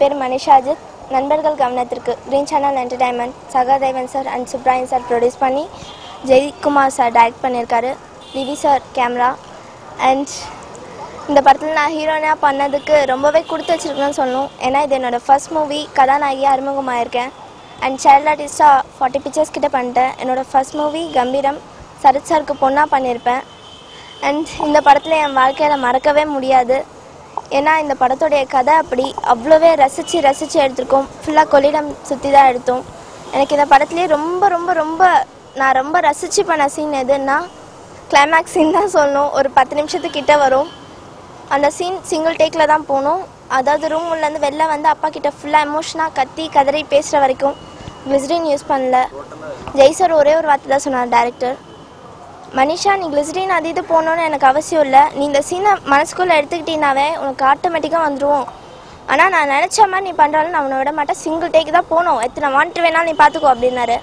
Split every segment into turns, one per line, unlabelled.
பேர் மனிஷா அஜித். நண்பர்கள் கவனத்திற்கு green channel entertainment Sahadevan sir and Subrayan sir produce பண்ணி ஜெய்குமார் சார் டைரக்ட் பண்ணியிருக்காரு. திவி சார் கேமரா. அண்ட் இந்த படத்தில் நான் ஹீரோயினாக பண்ணதுக்கு ரொம்பவே கொடுத்து வச்சுருக்கேன்னு சொல்லணும். ஏன்னா இது என்னோடய ஃபர்ஸ்ட் மூவி. கதாநாயகியாக அறிமுகமாயிருக்கேன். அண்ட் சைல்ட் ஆர்டிஸ்டாக 40 பிக்சர்ஸ் கிட்டே பண்ணிட்டேன். என்னோடய ஃபர்ஸ்ட் மூவி கம்பீரம். சரத் சாருக்கு பொண்ணாக பண்ணியிருப்பேன். அண்ட் இந்த படத்தில் என் வாழ்க்கையில் மறக்கவே முடியாது. ஏன்னா இந்த படத்துடைய கதை அப்படி அவ்வளோவே ரசித்து எடுத்திருக்கோம். ஃபுல்லாக கொள்ளிடம் சுற்றி தான் எடுத்தோம். எனக்கு இந்த படத்துலேயே நான் ரொம்ப ரசித்து பண்ண சீன் எதுன்னா கிளைமேக்ஸ் சீன் தான் சொல்லணும். ஒரு 10 நிமிஷத்துக்கிட்ட வரும். அந்த சீன் சிங்கிள் டேக்கில் தான் போகணும். அதாவது ரூம் உள்ளேருந்து வெளில வந்து அப்பா கிட்ட ஃபுல்லாக எமோஷனாக கத்தி கதறி பேசுகிற வரைக்கும் கிளிசரின் யூஸ் பண்ணல. ஜெய் சார் ஒரே ஒரு வார்த்தை தான் சொன்னார் டைரக்டர், மனிஷா நீ கிளிசரின் அது இது போகணுன்னு எனக்கு அவசியம் இல்லை. நீ இந்த சீனை மனசுக்குள்ளே எடுத்துக்கிட்டீங்கனாவே உனக்கு ஆட்டோமேட்டிக்காக வந்துடுவோம். ஆனால் நான் நினச்ச மாதிரி நீ பண்ணுறாலும் நான் உன்னை விட மாட்டேன். சிங்கிள் டேக்கு தான் போகணும். எத்தனை மானிட்டர் வேணாலும் நீ பார்த்துக்கோ அப்படின்னாரு.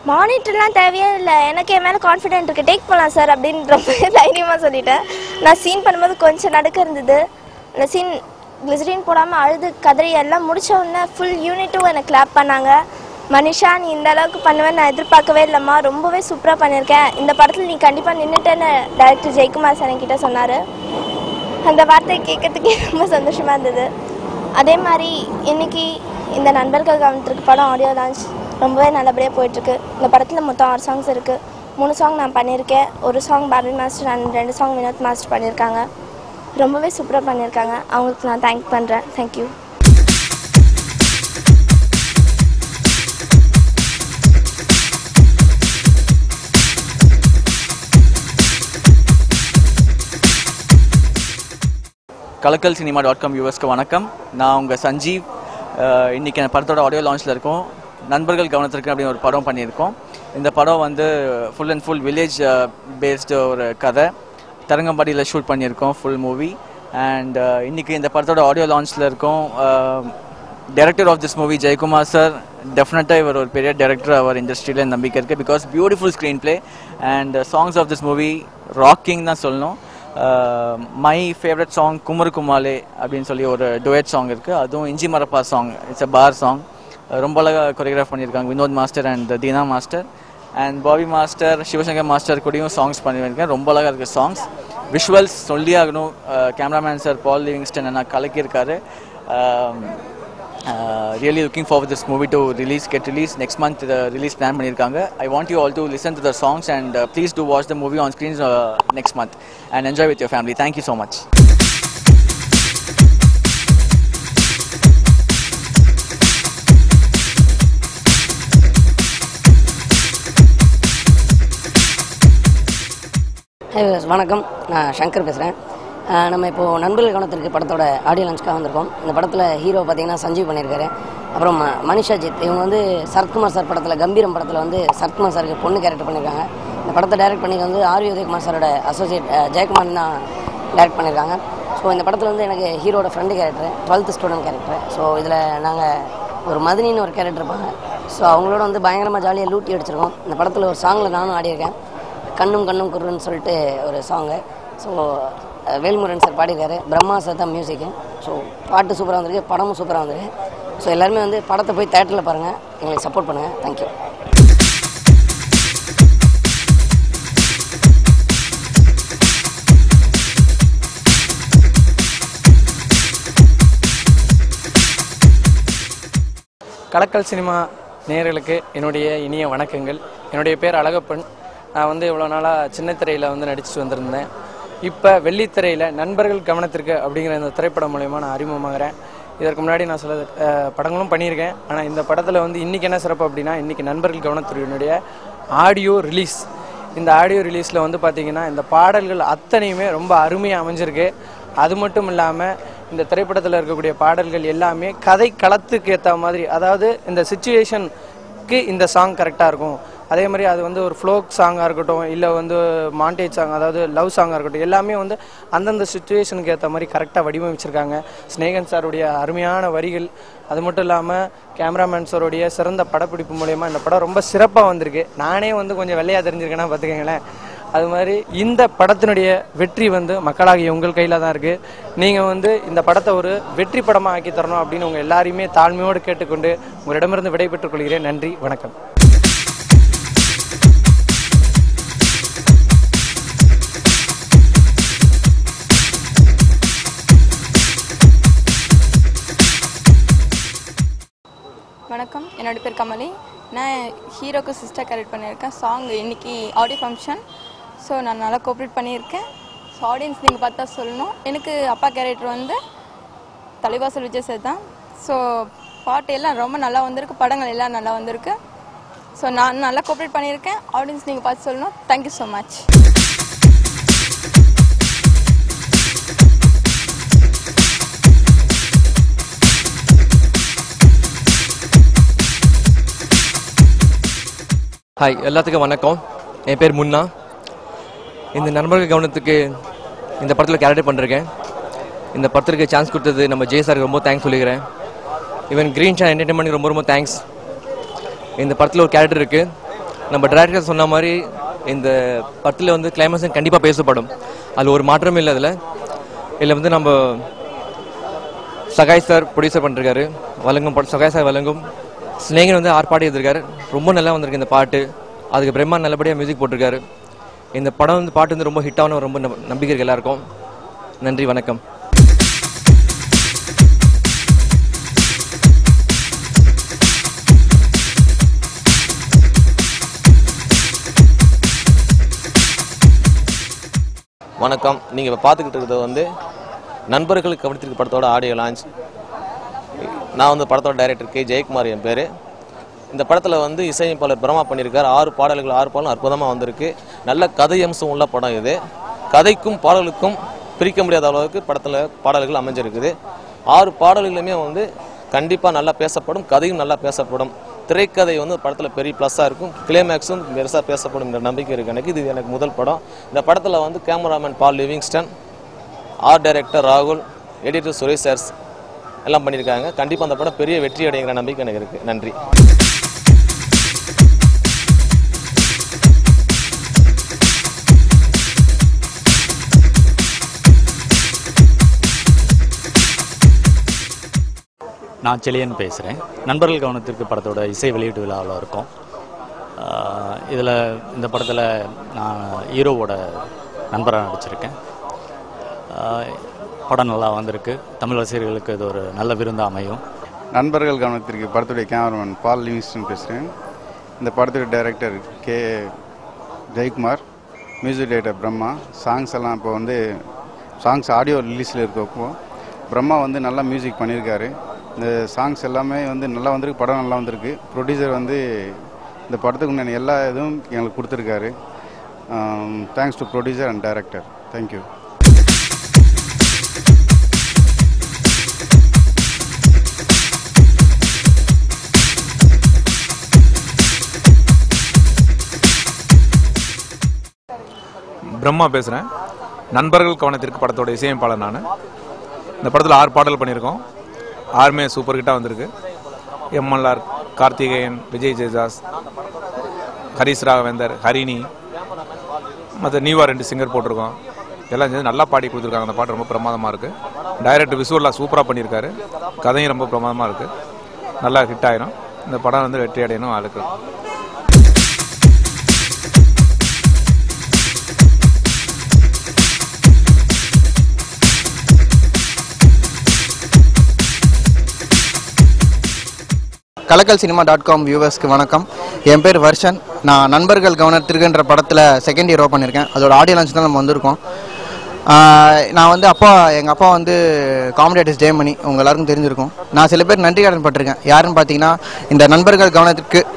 மானிட்டர்லாம் தேவையே இல்லை, எனக்கு என் மேலே கான்ஃபிடென்ட் இருக்குது, டேக் போகலாம் சார் அப்படின்னு ரொம்ப தைரியமாக சொல்லிட்டேன். நான் சீன் பண்ணும்போது கொஞ்சம் நடுக்க இருந்தது. அந்த சீன் கிளிசரின் போடாமல் அழுது கதறி எல்லாம் முடிச்ச உடனே ஃபுல் யூனிட்டும் எனக்கு கிளாப் பண்ணாங்க. மனிஷா நீ இந்த அளவுக்கு பண்ணுவேன்னு நான் எதிர்பார்க்கவே இல்லைம்மா, ரொம்பவே சூப்பராக பண்ணியிருக்கேன். இந்த படத்தில் நீ கண்டிப்பாக நின்றுட்டேன்னு டைரக்டர் ஜெய்குமார் சார் என்கிட்ட சொன்னார். அந்த வார்த்தை கேட்கறதுக்கே ரொம்ப சந்தோஷமாக இருந்தது. அதே மாதிரி இன்றைக்கி இந்த நண்பர்கள் கவனத்திற்கு படம் ஆடியோ லான்ச் ரொம்பவே நல்லபடியாக போயிட்டுருக்கு. இந்த படத்தில் மொத்தம் 6 சாங்ஸ் இருக்குது. 3 சாங் நான் பண்ணியிருக்கேன். ஒரு song Bharathi master and 2 song Vinod master பண்ணியிருக்காங்க. ரொம்பவே சூப்பராக பண்ணியிருக்காங்க. அவங்களுக்கு நான் தேங்க் பண்ணுறேன். தேங்க்யூ.
கலக்கல் சினிமா.com வியூவர்ஸ்க்கு வணக்கம். நான் உங்கள் சஞ்சீவ். இன்றைக்கி அந்த படத்தோட ஆடியோ லான்ச்சில் இருக்கோம். நண்பர்கள் கவனத்திற்கு அப்படின்னு ஒரு படம் பண்ணியிருக்கோம். இந்த படம் வந்து full and full village based ஒரு கதை. தரங்கம்பாடியில் ஷூட் பண்ணியிருக்கோம் ஃபுல் மூவி. அண்ட் இன்றைக்கி இந்த படத்தோட ஆடியோ லான்ச்சில் இருக்கோம். Director of this movie Jayakumar sir. டெஃபினட்டாக இவர் ஒரு பெரிய டைரக்டர் அவர் இண்டஸ்ட்ரியில் நம்பிக்கை இருக்குது. Because beautiful screen play and songs of this movie rocking தான் சொல்லணும். மை ஃபேவரட் சாங் குமரு குமாலே அப்படின்னு சொல்லி ஒரு டுவேட் சாங் இருக்குது. அதுவும் இஞ்சி மரப்பா song. It's a bar song. ரொம்ப அழகாக கொரியோகிராஃப் பண்ணியிருக்காங்க Vinod master and Dheena master. And Bobby master Sivasankar master கூடயும் சாங்ஸ் பண்ணியிருக்கேன். ரொம்ப அழகாக இருக்குது சாங்ஸ். விஷுவல்ஸ் சொல்லி ஆகணும். கேமராமேன் சார் பால் லிவிங்ஸ்டன் என்ன கலக்கியிருக்காரு. Really looking forward to this movie to get released next month. The release plan பண்ணியிருக்காங்க. I want you all to listen to the songs and please do watch the movie on screens next month and enjoy with your family. Thank you so much.
Hi வணக்கம், நான் சங்கர் பேசுகிறேன். நம்ம இப்போது நண்பர்கள் கவனத்திற்கு படத்தோட audio லான்ச்சுக்காக வந்திருக்கோம். இந்த படத்தில் ஹீரோ பார்த்திங்கன்னா சஞ்சீவ் பண்ணியிருக்காரு. அப்புறம் மனிஷா அஜித் இவங்க வந்து சரத்குமார் சார் படத்தில் கம்பீரம் படத்தில் வந்து சரத்குமார் சாருக்கு பொண்ணு கேரக்டர் பண்ணியிருக்காங்க. இந்த படத்தை டைரக்ட் பண்ணிக்க வந்து ஆர் உதயகுமார் சாரோட அசோசியேட் ஜெயக்குமார் தான் டைரக்ட் பண்ணியிருக்காங்க. ஸோ இந்த படத்தில் வந்து எனக்கு ஹீரோட friend character 12th student character. So இதில் நாங்கள் ஒரு மதினின்னு ஒரு கேரக்டர் இருப்பாங்க. ஸோ அவங்களோட வந்து பயங்கரமாக ஜாலியாக லூட்டி அடிச்சிருக்கோம். இந்த படத்தில் ஒரு சாங்கில் நானும் ஆடியிருக்கேன். கண்ணும் கண்ணும் குருன்னு சொல்லிட்டு ஒரு சாங்கு. ஸோ வேல்முருகன் சார் பாடியிருக்காரு. பிரம்மா சார் தான் மியூசிக்கு. ஸோ பாட்டு சூப்பராக வந்திருக்கு, படமும் சூப்பராக வந்திருக்கு. ஸோ எல்லாருமே வந்து படத்தை போய் தேட்டரில் பாருங்கள், எங்களுக்கு சப்போர்ட் பண்ணுங்கள். தேங்க்யூ.
கலக்கல் சினிமா நேயர்களுக்கு என்னுடைய இனிய வணக்கங்கள். என்னுடைய பேர் அழகப்பன். நான் வந்து இவ்வளோ நாளாக சின்னத்திரையில் வந்து நடிச்சுட்டு வந்திருந்தேன். இப்போ வெள்ளித்திரையில் நண்பர்கள் கவனத்திற்கு அப்படிங்கிற இந்த திரைப்படம் மூலயமா நான் அறிமுகமாகிறேன். இதற்கு முன்னாடி நான் சில படங்களும் பண்ணியிருக்கேன். ஆனால் இந்த படத்தில் வந்து இன்றைக்கி என்ன சிறப்பு அப்படின்னா, இன்றைக்கி நண்பர்கள் கவனத்திற்குடைய ஆடியோ ரிலீஸ். இந்த ஆடியோ ரிலீஸில் வந்து பார்த்திங்கன்னா இந்த பாடல்கள் அத்தனையுமே ரொம்ப அருமையாக அமைஞ்சிருக்கு. அது மட்டும் இல்லாமல் இந்த திரைப்படத்தில் இருக்கக்கூடிய பாடல்கள் எல்லாமே கதை களத்துக்கு ஏற்ற மாதிரி, அதாவது இந்த சிச்சுவேஷனுக்கு இந்த சாங் கரெக்டாக இருக்கும். அதே மாதிரி அது வந்து ஒரு ஃப்ளோக் சாங்காக இருக்கட்டும், இல்லை வந்து மாண்டேஜ் சாங், அதாவது லவ் சாங்காக இருக்கட்டும், எல்லாமே வந்து அந்தந்த சுச்சுவேஷனுக்கு ஏற்ற மாதிரி கரெக்டாக வடிவமைச்சிருக்காங்க. ஸ்நேகன் சாருடைய அருமையான வரிகள், அது மட்டும் இல்லாமல் கேமராமேன் சாருடைய சிறந்த படப்பிடிப்பு மூலயமா இந்த படம் ரொம்ப சிறப்பாக வந்திருக்கு. நானே வந்து கொஞ்சம் வெள்ளையாக தெரிஞ்சிருக்கேன்னா பார்த்துக்கங்களேன். அது மாதிரி இந்த படத்தினுடைய வெற்றி வந்து மக்களாகிய உங்கள் கையில் தான் இருக்குது. நீங்கள் வந்து இந்த படத்தை ஒரு வெற்றி படமாக ஆக்கி தரணும் அப்படின்னு உங்கள் எல்லாரையுமே தாழ்மையோடு கேட்டுக்கொண்டு உங்களிடமிருந்து விடைபெற்றுக் கொள்கிறேன். நன்றி, வணக்கம்.
வணக்கம், என்னோட பேர் கமலி. நான் ஹீரோக்கு சிஸ்டர் கேரக்ட் பண்ணியிருக்கேன். சாங் இன்றைக்கி ஆடியோ ஃபங்க்ஷன். ஸோ நான் நல்லா கோஆப்ரேட் பண்ணியிருக்கேன். ஸோ ஆடியன்ஸ் நீங்கள் பார்த்தா சொல்லணும். எனக்கு அப்பா கேரக்டர் வந்து தலைவாசல் விஜய் சார் தான். ஸோ பாட்டு எல்லாம் ரொம்ப நல்லா வந்திருக்கு, படங்கள் எல்லாம் நல்லா வந்திருக்கு. ஸோ நான் நல்லா கோஆப்ரேட் பண்ணியிருக்கேன். ஆடியன்ஸ் நீங்கள் பார்த்து சொல்லணும். Thank you so much.
ஹாய், எல்லாத்துக்கும் வணக்கம். என் பேர் முன்னா. இந்த நண்பர்கள் கவனத்துக்கு இந்த படத்தில் கேரக்டர் பண்ணிருக்கேன். இந்த படத்திற்கு சான்ஸ் கொடுத்தது நம்ம ஜெய் சாருக்கு ரொம்ப தேங்க்ஸ் சொல்லிக்கிறேன். ஈவன் க்ரீன் சேனல் என்டர்டைன்மெண்ட்டுக்கு ரொம்ப ரொம்ப தேங்க்ஸ். இந்த படத்தில் ஒரு கேரக்டர் இருக்குது. நம்ம டைரக்டர் சொன்ன மாதிரி இந்த படத்தில் வந்து கிளைமேக்ஸ் கண்டிப்பாக பேசப்படும். அதில் ஒரு மாற்றமே இல்லை. இதில் வந்து நம்ம சகாய் சார் ப்ரொடியூசர் பண்ணிருக்காரு. சகாய் சார் வழங்கும் ஸ்னேகன் வந்து ஆர்ப்பாடி எடுத்திருக்காரு. ரொம்ப நல்லா வந்திருக்கு இந்த பாட்டு. அதுக்கு பிரம்மா நல்லபடியாக மியூசிக் போட்டிருக்காரு. இந்த படம் வந்து பாட்டு வந்து ரொம்ப ஹிட்டான ரொம்ப நம்பிக்கை இருக்கு எல்லாருக்கும். நன்றி, வணக்கம்.
வணக்கம். நீங்கள் இப்போ பார்த்துக்கிட்டு இருக்கிறது வந்து நண்பர்கள் கவனித்திருக்க படத்தோட ஆடியோ லான்ச். நான் வந்து படத்தோட டைரக்டர் கே ஜெயக்குமார் என் பேர். இந்த படத்தில் வந்து இசையமைப்பாளர் பிரம்மா பண்ணியிருக்கார். 6 பாடல்கள் அற்புதமாக வந்திருக்கு. நல்ல கதை அம்சம் உள்ள படம் இது. கதைக்கும் பாடலுக்கும் பிரிக்க முடியாத அளவுக்கு படத்தில் பாடல்கள் அமைஞ்சிருக்குது. 6 பாடல்களுமே வந்து கண்டிப்பாக நல்லா பேசப்படும், கதையும் நல்லா பேசப்படும். திரைக்கதை வந்து படத்தில் பெரிய ப்ளஸ்ஸாக இருக்கும். கிளைமேக்ஸும் பெருசாக பேசப்படும் என்ற நம்பிக்கை இருக்குது எனக்கு. இது எனக்கு முதல் படம். இந்த படத்தில் வந்து கேமராமேன் பால் லிவிங்ஸ்டன், ஆர்ட் டைரக்டர் ராகுல், எடிட்டர் சுரேஷ் சார்ஸ் எல்லாம் பண்ணியிருக்காங்க. கண்டிப்பாக அந்த படம் பெரிய வெற்றி அடைங்கிற நம்பிக்கை எனக்கு இருக்குது. நன்றி.
நான் செலியன் பேசுகிறேன். நண்பர்கள் கவனத்திற்கு படத்தோட இசை வெளியீட்டு விழாவில் இருக்கோம். இதில் இந்த படத்தில் நான் ஹீரோவோட நண்பராக நடிச்சிருக்கேன். படம் நல்லா வந்திருக்கு. தமிழ் ரசிகர்களுக்கு இது ஒரு நல்ல விருந்தாக அமையும்.
நண்பர்கள் கவனத்திற்கு படத்துடைய கேமராமேன் பால் லிவிங்ஸ்டன் பேசுகிறேன். இந்த படத்துடைய director K Jayakumar, music director Brahma. Songs எல்லாம் இப்போ வந்து ஆடியோ ரிலீஸில் இருக்கப்போ பிரம்மா வந்து நல்லா மியூசிக் பண்ணியிருக்காரு. இந்த சாங்ஸ் எல்லாமே வந்து நல்லா வந்திருக்கு, படம் நல்லா வந்திருக்கு. ப்ரொடியூசர் வந்து இந்த படத்துக்கு உண்டான எல்லா இதுவும் எங்களுக்கு கொடுத்துருக்காரு. Thanks to producer and director. Thank you.
Brahma பேசுகிறேன். நண்பர்கள் கவனத்திற்கு படத்தோட இசையமைப்பாளர் நான். இந்த படத்தில் 6 பாடல் பண்ணியிருக்கோம். 6மே சூப்பர் ஹிட்டாக வந்திருக்கு. எம்எல்ஆர், கார்த்திகேயன், விஜய் ஜெயதாஸ், ஹரிஷ் ராகவேந்தர், ஹரிணி, மற்ற நியூவாக 2 சிங்கர் போட்டிருக்கோம். எல்லாம் சேர்ந்து நல்லா பாடி கொடுத்துருக்காங்க. அந்த பாட்டு ரொம்ப பிரமாதமாக இருக்குது. டைரக்டர் விசுவலாக சூப்பராக பண்ணியிருக்காரு. கதையும் ரொம்ப பிரமாதமாக இருக்குது. நல்லா ஹிட் ஆயிரும். இந்த படம் வந்து வெற்றி அடையணும் ஆளுக்கு.
கலக்கல்சினிமா.com வியூவர்ஸ்க்கு வணக்கம். என் பேர் வர்ஷன். நான் நண்பர்கள் கவனத்திற்குன்ற படத்தில் செகண்ட் ஹீரோ பண்ணியிருக்கேன். அதோட ஆடியோ லான்ச் தான் நம்ம வந்திருக்கோம். நான் வந்து எங்கள் அப்பா வந்து காமெடி ஆர்டிஸ்ட் ஜெயமணி, உங்கள் எல்லாருக்கும் தெரிஞ்சிருக்கும். நான் சில பேர் நன்றி கடன் பட்டிருக்கேன். யாருன்னு பார்த்தீங்கன்னா, இந்த நண்பர்கள்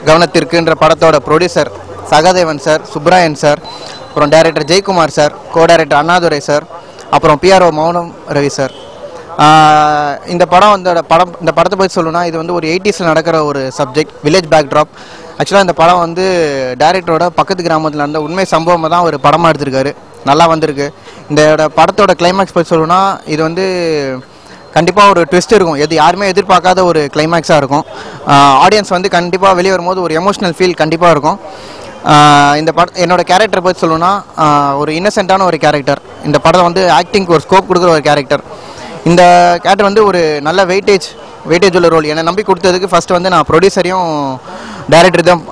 கவனத்திற்குன்ற படத்தோட producer Sahadevan sir, Subrayan sir, அப்புறம் director Jayakumar sir, co director Annadurai sir, அப்புறம் பிஆர்ஓ மௌனம் ரவி சார். இந்த படத்தை பற்றி சொல்லணும்னா, இது வந்து ஒரு 80s நடக்கிற ஒரு சப்ஜெக்ட், வில்லேஜ் பேக்ட்ராப். ஆக்சுவலாக இந்த படம் வந்து டைரக்டரோட பக்கத்து கிராமத்தில் நடந்த உண்மை சம்பவமாக தான் ஒரு படமாக எடுத்திருக்காரு. நல்லா வந்திருக்கு. இந்த படத்தோட கிளைமேக்ஸ் பற்றி சொல்லணும்னா, இது வந்து கண்டிப்பாக ஒரு ட்விஸ்ட் இருக்கும். யாருமே எதிர்பார்க்காத ஒரு கிளைமேக்ஸாக இருக்கும். ஆடியன்ஸ் வந்து கண்டிப்பாக வெளியே வரும்போது ஒரு எமோஷ்னல் ஃபீல் கண்டிப்பாக இருக்கும். இந்த என்னோட கேரக்டர் பற்றி சொல்லணும்னா ஒரு இன்னசென்ட்டான ஒரு கேரக்டர். இந்த படத்தை வந்து ஆக்டிங்க்கு ஒரு ஸ்கோப் கொடுக்குற ஒரு கேரக்டர். இந்த கேரக்டர் வந்து ஒரு நல்ல வெயிட்டேஜ் உள்ள ரோல். என்னை நம்பி கொடுத்ததுக்கு ஃபஸ்ட்டு வந்து நான் ப்ரொடியூசரையும் டைரக்டர் தான்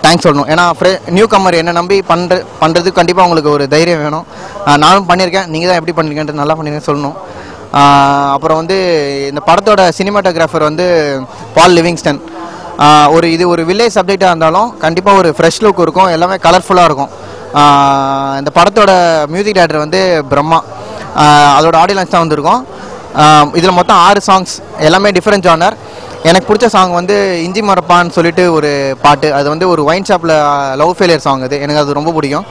தேங்க்ஸ் சொல்லணும். ஏன்னா நியூ கம்மர் என்னை நம்பி பண்ணுறதுக்கு கண்டிப்பாக உங்களுக்கு ஒரு தைரியம் வேணும். நானும் பண்ணியிருக்கேன், நீங்கள் தான் எப்படி பண்ணியிருக்கேன்ட்டு நல்லா பண்ணியிருக்கேன் சொல்லணும். அப்புறம் வந்து இந்த படத்தோட சினிமாட்டோகிராஃபர் வந்து பால் லிவிங்ஸ்டன். இது ஒரு வில்லேஜ் சப்ஜெக்டாக இருந்தாலும் கண்டிப்பாக ஒரு ஃப்ரெஷ் லுக் இருக்கும், எல்லாமே கலர்ஃபுல்லாக இருக்கும். இந்த படத்தோட மியூசிக் டைரக்டர் வந்து பிரம்மா. அதோட ஆடியோ லான்ச் தான் வந்திருக்கோம். இதில் மொத்தம் 6 சாங்ஸ், எல்லாமே டிஃப்ரெண்ட் ஜானர். எனக்கு பிடிச்ச சாங் வந்து இஞ்சி மரப்பான்னு சொல்லிட்டு ஒரு பாட்டு. அது வந்து ஒரு ஒயின் ஷாப்பில் லவ் ஃபெயிலியர் சாங். எனக்கு அது ரொம்ப பிடிக்கும்.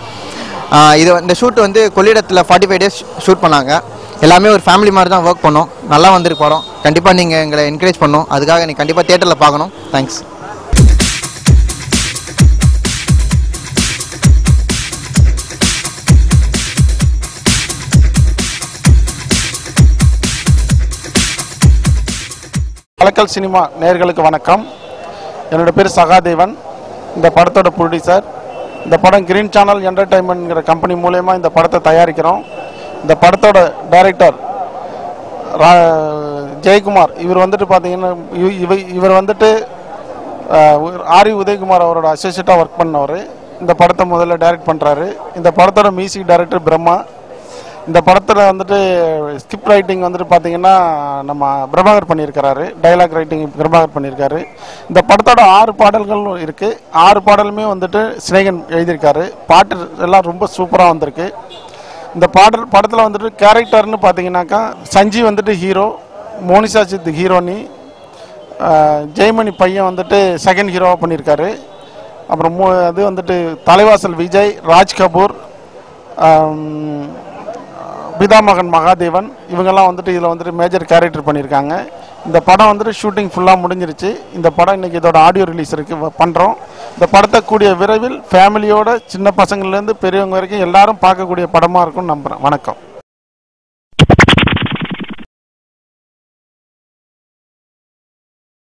இந்த ஷூட் வந்து கொள்ளிடத்தில் 45 days ஷூட் பண்ணாங்க. எல்லாமே ஒரு ஃபேமிலி மாதிரி தான் ஒர்க் பண்ணோம். நல்லா வந்திருக்கு படம். கண்டிப்பாக நீங்கள் எங்களை என்கரேஜ் பண்ணணும். அதுக்காக நீங்கள் கண்டிப்பாக தியேட்டரில் பார்க்கணும். தேங்க்ஸ்.
கலக்கல் சினிமா நேயர்களுக்கு வணக்கம். என்னோட பேர் சகாதேவன், இந்த படத்தோட ப்ரொடியூசர். இந்த படம் கிரீன் சேனல் என்டர்டைன்மெண்ட்ங்கிற கம்பெனி மூலயமா இந்த படத்தை தயாரிக்கிறோம். இந்த படத்தோட டைரக்டர் ஜெயக்குமார். இவர் வந்துட்டு பார்த்தீங்கன்னா இவர் வந்துட்டு ஆரி உதயகுமார் அவரோட அசோசியேட்டாக ஒர்க் பண்ணவர். இந்த படத்தை முதல்ல டைரக்ட் பண்ணுறாரு. இந்த படத்தோட மியூசிக் டைரக்டர் பிரம்மா. இந்த படத்தில் வந்துட்டு ஸ்கிரிப்ட் ரைட்டிங் வந்துட்டு பார்த்தீங்கன்னா நம்ம பிரபாகர் பண்ணியிருக்கிறாரு. டைலாக் ரைட்டிங் பிரபாகர் பண்ணியிருக்காரு. இந்த படத்தோட 6 பாடல்களும் இருக்குது. 6 பாடலுமே வந்துட்டு சினேகன் எழுதியிருக்காரு. பாட்டு எல்லாம் ரொம்ப சூப்பராக வந்திருக்கு. இந்த படத்தில் வந்துட்டு கேரக்டர்னு பார்த்தீங்கன்னாக்கா சஞ்சீவ் வந்துட்டு ஹீரோ, மோனிஷா சித் ஹீரோனி, ஜெய்மணி பையன் வந்துட்டு செகண்ட் ஹீரோவாக பண்ணியிருக்காரு. அப்புறம் அது வந்துட்டு தலைவாசல் விஜய், ராஜ் கபூர், பிதாமகன் மகாதேவன், இவங்கெல்லாம் வந்துட்டு இதில் வந்துட்டு மேஜர் கேரக்டர் பண்ணியிருக்காங்க. இந்த படம் வந்துட்டு ஷூட்டிங் ஃபுல்லாக முடிஞ்சிருச்சு. இந்த படம் இன்றைக்கி இதோட ஆடியோ ரிலீஸ் பண்ணுறோம். இந்த படத்தை கூடிய விரைவில் ஃபேமிலியோட சின்ன பசங்கள்லேருந்து பெரியவங்க வரைக்கும் எல்லாரும் பார்க்கக்கூடிய படமாக இருக்கும்னு நம்புகிறேன். வணக்கம்.